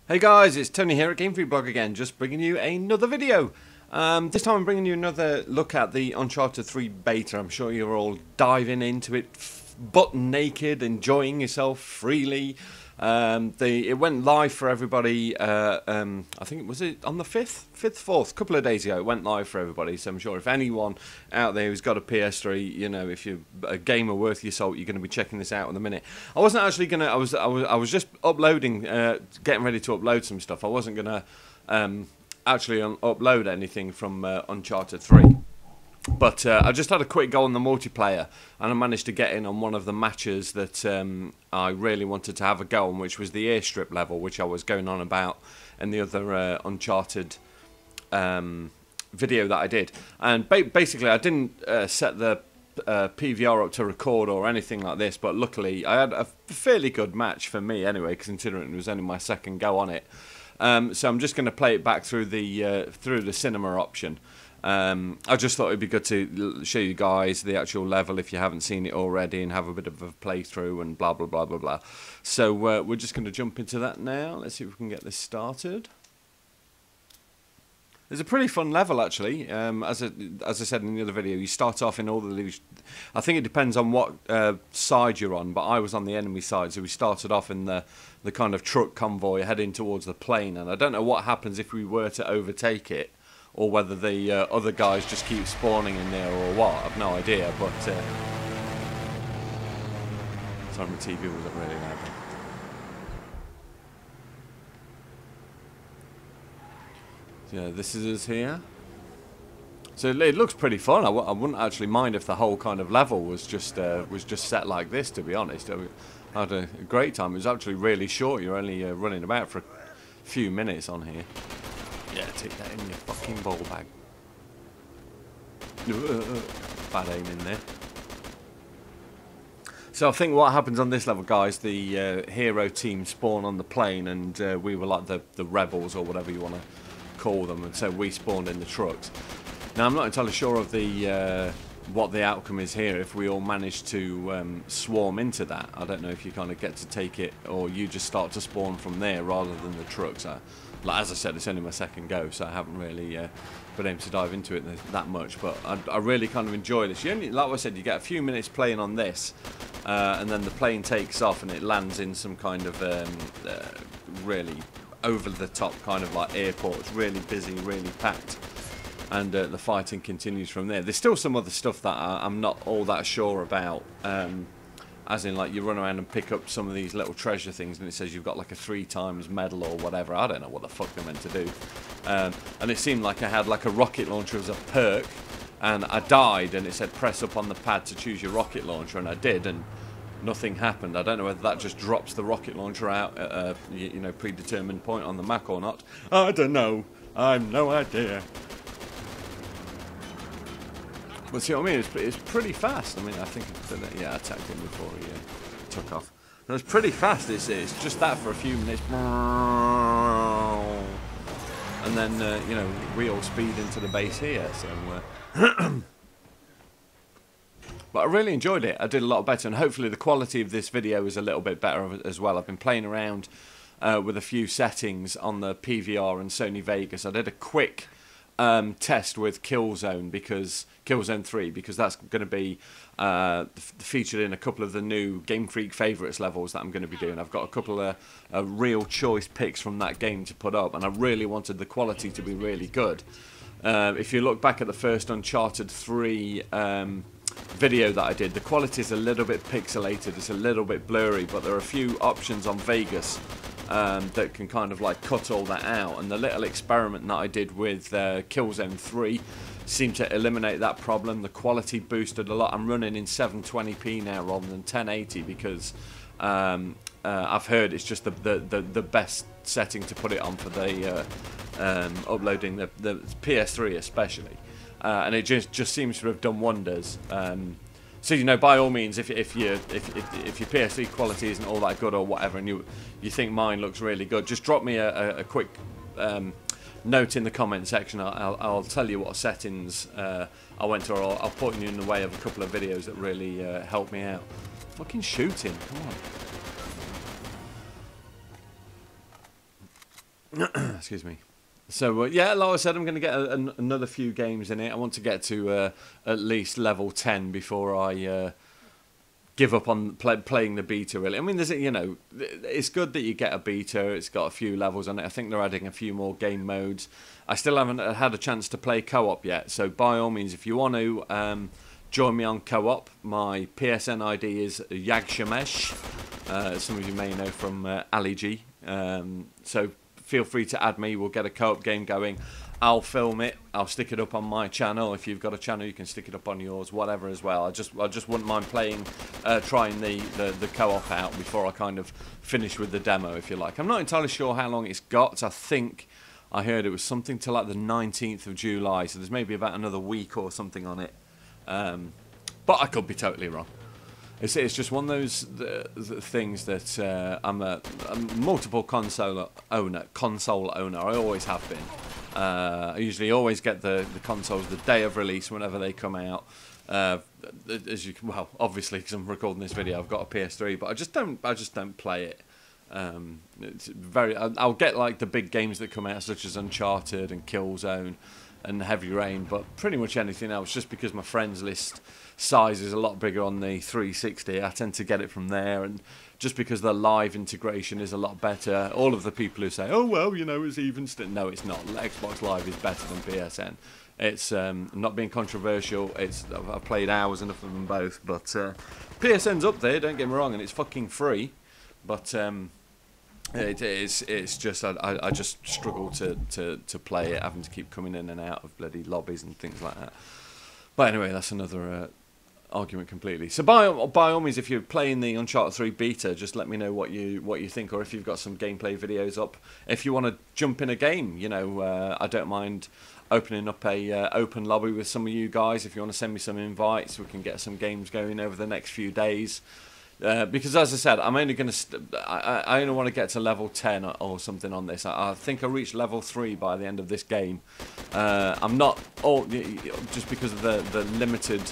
Hey guys, it's Tony here at Gamefreakblog again, just bringing you another video. This time I'm bringing you another look at the Uncharted 3 beta. I'm sure you're all diving into it butt naked, enjoying yourself freely. It went live for everybody, I think was it on the 4th, a couple of days ago. It went live for everybody, so I'm sure if anyone out there who's got a PS3, you know, if you're a gamer worth your salt, you're going to be checking this out in a minute. I wasn't actually going to, I was just uploading, getting ready to upload some stuff. I wasn't going to actually upload anything from Uncharted 3. But I just had a quick go on the multiplayer, and I managed to get in on one of the matches that I really wanted to have a go on, which was the Airstrip level, which I was going on about in the other Uncharted video that I did. And basically, I didn't set the PVR up to record or anything like this, but luckily I had a fairly good match for me anyway, considering it was only my second go on it. So I'm just going to play it back through the cinema option. I just thought it'd be good to show you guys the actual level if you haven't seen it already, and have a bit of a playthrough and blah blah blah blah blah. So we're just going to jump into that now. Let's see if we can get this started. It's a pretty fun level actually. As I said in the other video, you start off in all the. I think it depends on what side you're on, but I was on the enemy side, so we started off in the kind of truck convoy heading towards the plane, and I don't know what happens if we were to overtake it, or whether the other guys just keep spawning in there or what. I've no idea, but sorry, my TV wasn't really loud. Yeah, this is us here. So it looks pretty fun. I wouldn't actually mind if the whole kind of level was just set like this, to be honest. I had a great time. It was actually really short. You're only running about for a few minutes on here. Yeah, take that in your fucking ball bag. Bad aim in there. So I think what happens on this level, guys, the hero team spawn on the plane, and we were like the rebels or whatever you want to call them, and so we spawned in the trucks. Now I'm not entirely sure of the what the outcome is here if we all manage to swarm into that. I don't know if you kind of get to take it, or you just start to spawn from there rather than the trucks. Like, as I said, it's only my second go, so I haven't really been able to dive into it that much. But I really kind of enjoy this. You only, like I said, you get a few minutes playing on this, and then the plane takes off and it lands in some kind of really over-the-top kind of like airport. It's really busy, really packed, and the fighting continues from there. There's still some other stuff that I'm not all that sure about, as in, like, you run around and pick up some of these little treasure things and it says you've got like a 3x medal or whatever. I don't know what the fuck they're meant to do. And it seemed like I had like a rocket launcher as a perk, and I died and it said press up on the pad to choose your rocket launcher, and I did, and nothing happened. I don't know whether that just drops the rocket launcher out at a you know, predetermined point on the map or not. I don't know. I've no idea. But see what I mean? It's pretty fast. I mean, I think yeah, I attacked him before he took off. And it's pretty fast. It's just that for a few minutes, and then you know, we all speed into the base here. So. But I really enjoyed it. I did a lot better, and hopefully the quality of this video is a little bit better as well. I've been playing around with a few settings on the PVR and Sony Vegas. I did a quick test with Killzone 3, because that's going to be featured in a couple of the new Game Freak Favourites levels that I'm going to be doing. I've got a couple of real choice picks from that game to put up, and I really wanted the quality to be really good. If you look back at the first Uncharted 3 video that I did, the quality is a little bit pixelated, it's a little bit blurry, but there are a few options on Vegas that can kind of like cut all that out, and the little experiment that I did with Killzone 3 seemed to eliminate that problem. The quality boosted a lot. I'm running in 720p now rather than 1080 because I've heard it's just the best setting to put it on for the uploading the PS3 especially. And it just seems to have done wonders. So, you know, by all means, if your PS3 quality isn't all that good or whatever, and you think mine looks really good, just drop me a quick note in the comment section. I'll tell you what settings I went to, or I'll put you in the way of a couple of videos that really helped me out. Fucking shooting, come on. Excuse me. So, yeah, like I said, I'm going to get another few games in it. I want to get to at least level 10 before I give up on playing the beta, really. I mean, it's good that you get a beta. It's got a few levels on it. I think they're adding a few more game modes. I still haven't had a chance to play co-op yet. So, by all means, if you want to join me on co-op, my PSN ID is Yagshamesh. Some of you may know from Ali G. So, feel free to add me. We'll get a co-op game going. I'll film it. I'll stick it up on my channel. If you've got a channel, you can stick it up on yours, whatever as well. I just wouldn't mind playing, trying the co-op out before I kind of finish with the demo, if you like. I'm not entirely sure how long it's got. I think I heard it was something till like the 19th of July, so there's maybe about another week or something on it. But I could be totally wrong. It's just one of those things that I'm a multiple console owner. I always have been. I usually always get the consoles the day of release whenever they come out. Obviously because I'm recording this video, I've got a PS3, but I just don't play it. It's I'll get like the big games that come out, such as Uncharted and Killzone and Heavy Rain, but pretty much anything else, just because my friends list size is a lot bigger on the 360, I tend to get it from there, and just because the live integration is a lot better. All of the people who say, oh well, it's even still, no, it's not. Xbox Live is better than PSN. It's not being controversial. I've played hours enough of them both, but PSN's up there, don't get me wrong, and it's fucking free, but it's just I just struggle to play it, having to keep coming in and out of bloody lobbies and things like that. But anyway, that's another argument completely. So by all means, if you're playing the Uncharted 3 beta, just let me know what you think, or if you've got some gameplay videos up. If you want to jump in a game, I don't mind opening up a open lobby with some of you guys. If you want to send me some invites, we can get some games going over the next few days. Because as I said, I'm only going to I only want to get to level 10 or something on this. I think I reached level 3 by the end of this game. I'm not just because of the limited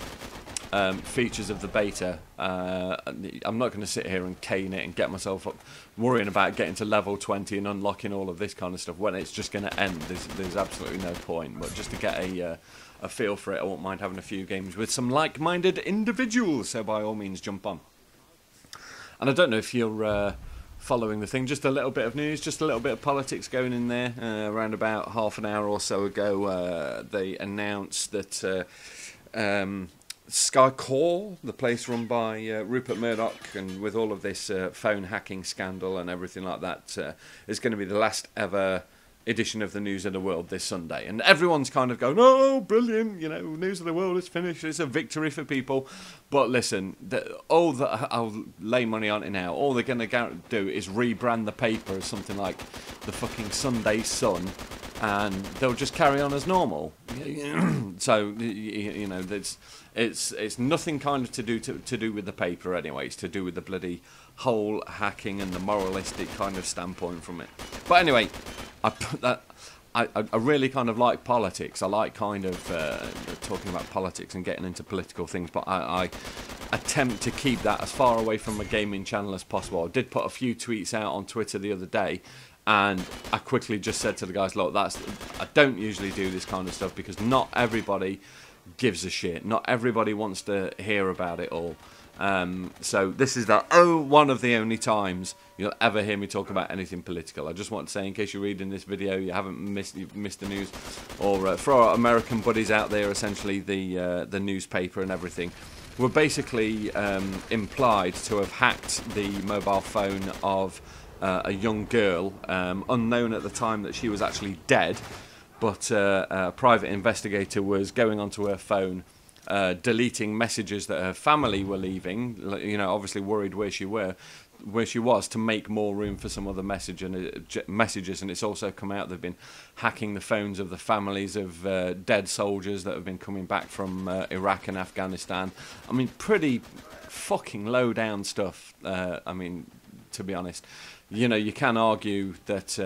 features of the beta. I'm not going to sit here and cane it and get myself up worrying about getting to level 20 and unlocking all of this kind of stuff when it's just going to end. There's absolutely no point. But just to get a feel for it, I won't mind having a few games with some like-minded individuals. So by all means, jump on. And I don't know if you're following the thing, just a little bit of news, just a little bit of politics going in there. Around about half an hour or so ago, they announced that Skycore, the place run by Rupert Murdoch, and with all of this phone hacking scandal and everything like that, is going to be the last ever edition of the News of the World this Sunday. And everyone's kind of going, oh, brilliant, News of the World is finished, it's a victory for people. But listen, I'll lay money on it now, all they're going to do is rebrand the paper as something like the fucking Sunday Sun, and they'll just carry on as normal. So, it's nothing kind of to do with the paper anyway. It's to do with the bloody whole hacking and the moralistic kind of standpoint from it. But anyway, I really kind of like politics. I like kind of talking about politics and getting into political things, but I attempt to keep that as far away from my gaming channel as possible. I did put a few tweets out on Twitter the other day, and I quickly just said to the guys, look, I don't usually do this kind of stuff because not everybody gives a shit. Not everybody wants to hear about it all. So this is one of the only times you'll ever hear me talk about anything political. I just want to say, in case you're reading this video, you haven't missed the news, or for our American buddies out there, essentially the newspaper and everything were basically implied to have hacked the mobile phone of a young girl, unknown at the time that she was actually dead, but a private investigator was going onto her phone, deleting messages that her family were leaving, obviously worried where she was, to make more room for some other messages. And it's also come out they've been hacking the phones of the families of dead soldiers that have been coming back from Iraq and Afghanistan. I mean, pretty fucking low down stuff. To be honest, you can argue that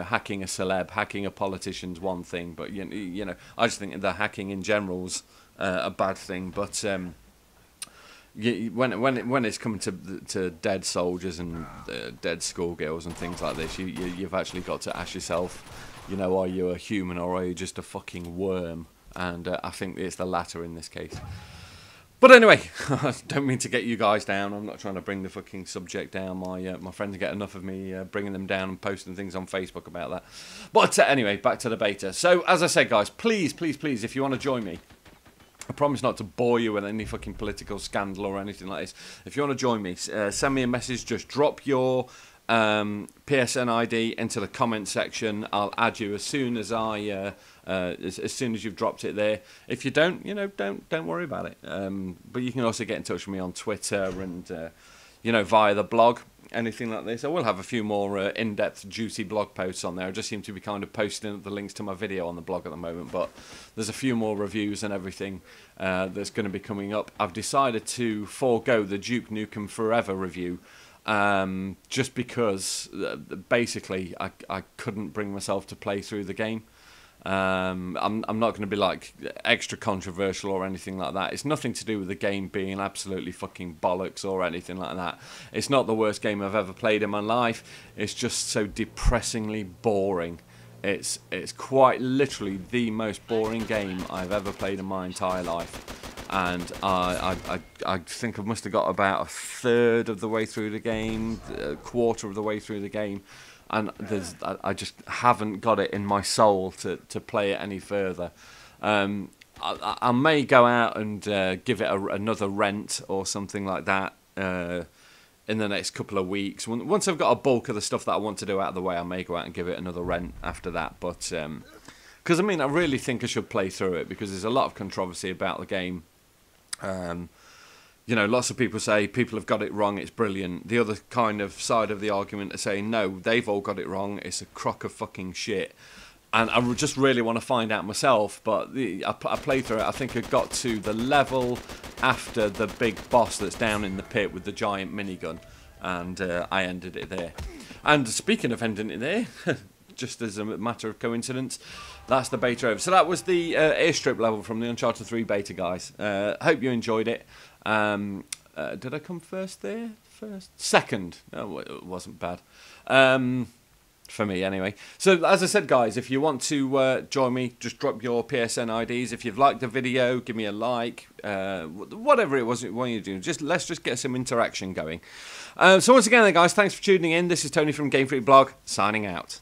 hacking a celeb, hacking a politician's one thing, but I just think the hacking in general's a bad thing. But when it's coming to dead soldiers and dead schoolgirls and things like this, you've actually got to ask yourself, you know, are you a human or are you just a fucking worm? And I think it's the latter in this case. But anyway, I don't mean to get you guys down. I'm not trying to bring the fucking subject down. My friends get enough of me bringing them down and posting things on Facebook about that. But anyway, back to the beta. So as I said, guys, please, if you want to join me, I promise not to bore you with any fucking political scandal or anything like this. If you want to join me, send me a message. Just drop your PSN ID into the comment section. I'll add you as soon as as soon as you've dropped it there. If you don't, you know, don't worry about it. But you can also get in touch with me on Twitter and you know, via the blog, anything like this. I will have a few more in-depth, juicy blog posts on there. I just seem to be kind of posting the links to my video on the blog at the moment, but there's a few more reviews and everything that's going to be coming up. I've decided to forego the Duke Nukem Forever review. Just because basically I couldn't bring myself to play through the game. I'm not going to be like extra controversial or anything like that. It's nothing to do with the game being absolutely fucking bollocks or anything like that. It's not the worst game I've ever played in my life. It's just so depressingly boring. It's quite literally the most boring game I've ever played in my entire life. And I think I must have got about a third of the way through the game, a quarter of the way through the game, and I just haven't got it in my soul to play it any further. I may go out and give it another rent or something like that in the next couple of weeks. Once I've got a bulk of the stuff that I want to do out of the way, I may go out and give it another rent after that. But because I mean, I really think I should play through it because there's a lot of controversy about the game. You know, lots of people say people have got it wrong, it's brilliant. The other kind of side of the argument are saying, no, they've all got it wrong, it's a crock of fucking shit. And I just really want to find out myself, but I played through it. I think I got to the level after the big boss that's down in the pit with the giant minigun, and I ended it there. And speaking of ending it there, just as a matter of coincidence, that's the beta over. So that was the Airstrip level from the Uncharted 3 beta, guys. Hope you enjoyed it. Did I come first there? Second. Oh, it wasn't bad. For me, anyway. So, as I said, guys, if you want to join me, just drop your PSN IDs. If you've liked the video, give me a like. Whatever it was you want to do. Let's just get some interaction going. So, once again, guys, thanks for tuning in. This is Tony from Gamefreakblog, signing out.